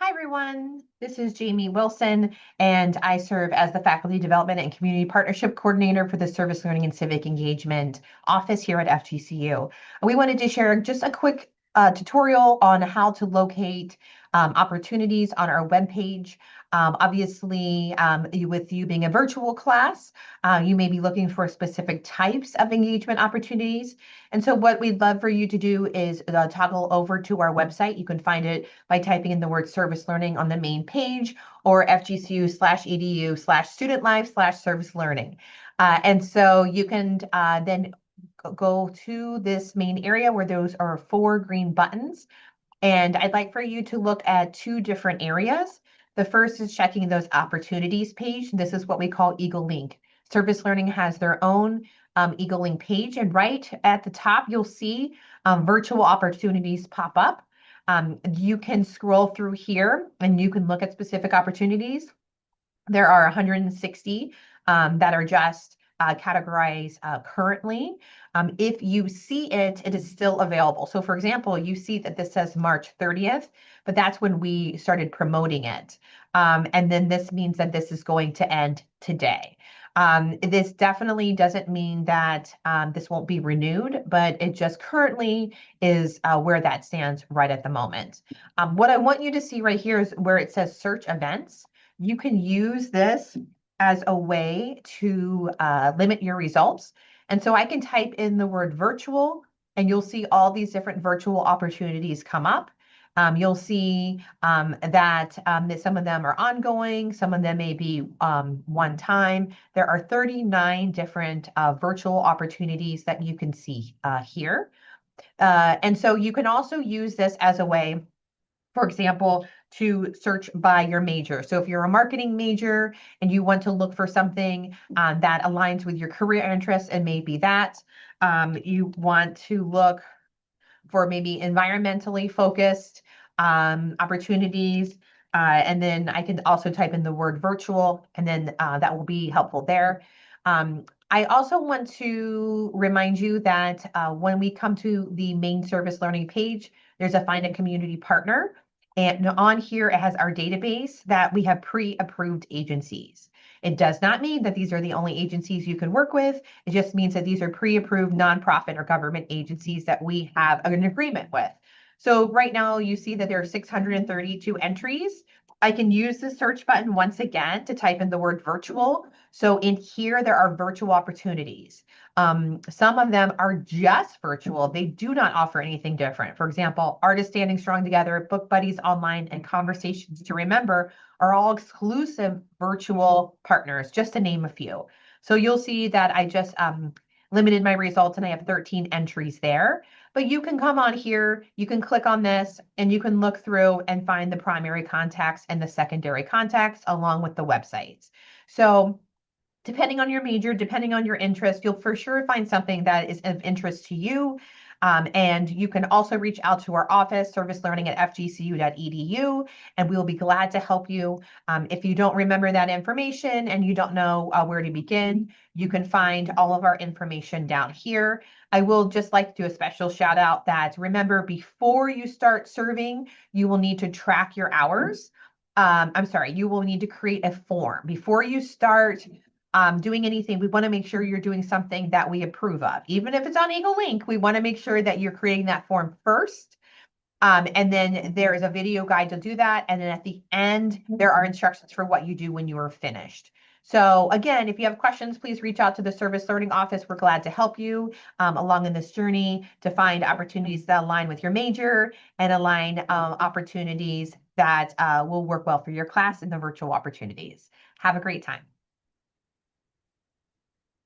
Hi, everyone. This is Jamie Wilson, and I serve as the Faculty Development and Community Partnership Coordinator for the Service Learning and Civic Engagement Office here at FGCU. We wanted to share just a quick tutorial on how to locate opportunities on our webpage. Obviously, with you being a virtual class, you may be looking for specific types of engagement opportunities. And so what we'd love for you to do is toggle over to our website. You can find it by typing in the word service learning on the main page or fgcu/edu/student life/service learning. And so you can then go to this main area where those are 4 green buttons. And I'd like for you to look at 2 different areas. The first is checking those opportunities page. This is what we call Eagle Link. Service Learning has their own Eagle Link page, and right at the top, you'll see virtual opportunities pop up. You can scroll through here and you can look at specific opportunities. There are 160 that are just categorized currently. If you see it, it is still available. So for example, you see that this says March 30th, but that's when we started promoting it. And then this means that this is going to end today. This definitely doesn't mean that this won't be renewed, but it just currently is where that stands right at the moment. What I want you to see right here is where it says search events. You can use this as a way to limit your results. And so I can type in the word virtual, and you'll see all these different virtual opportunities come up. You'll see that some of them are ongoing, some of them may be one time. There are 39 different virtual opportunities that you can see here. And so you can also use this as a way, for example, to search by your major. So if you're a marketing major and you want to look for something that aligns with your career interests, and maybe that you want to look for maybe environmentally focused opportunities. And then I can also type in the word virtual, and then that will be helpful there. I also want to remind you that when we come to the main service learning page, there's a Find a Community Partner. And on here, it has our database that we have pre-approved agencies. It does not mean that these are the only agencies you can work with. It just means that these are pre-approved nonprofit or government agencies that we have an agreement with. So right now you see that there are 632 entries. I can use the search button once again to type in the word virtual. So in here, there are virtual opportunities. Some of them are just virtual. They do not offer anything different. For example, Artists Standing Strong Together, Book Buddies Online, and Conversations to Remember are all exclusive virtual partners, just to name a few. So you'll see that I just limited my results and I have 13 entries there. But you can come on here, you can click on this, and you can look through and find the primary contacts and the secondary contacts along with the websites. So depending on your major, depending on your interest, you'll for sure find something that is of interest to you. And you can also reach out to our office, servicelearning@fgcu.edu, and we will be glad to help you. If you don't remember that information and you don't know where to begin, you can find all of our information down here. I will just like to do a special shout out that remember, before you start serving, you will need to track your hours. I'm sorry, you will need to create a form. Before you start doing anything, we want to make sure you're doing something that we approve of. Even if it's on Eagle Link, we want to make sure that you're creating that form first. And then there is a video guide to do that. And then at the end, there are instructions for what you do when you are finished. So again, if you have questions, please reach out to the Service Learning Office. We're glad to help you along in this journey to find opportunities that align with your major and align opportunities that will work well for your class and the virtual opportunities. Have a great time.